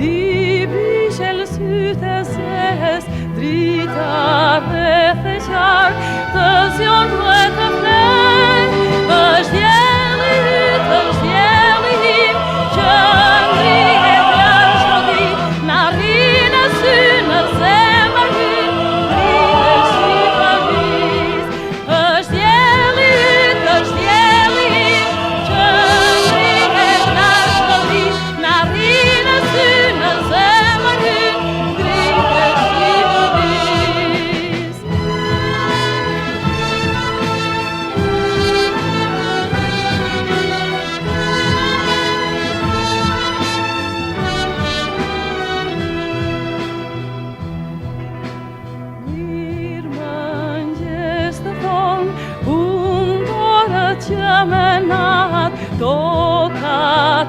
Die Büchel sütes es, drita refechar, Tasion poeta play, Östjäli, Kjölri et Jönslodi, Narina syna semmerhyn, Rine sypavis, Östjäli, Kjölri et Jönslodi, Narina syna semmerhyn, Rine sypavis. Undora cemenat, tocat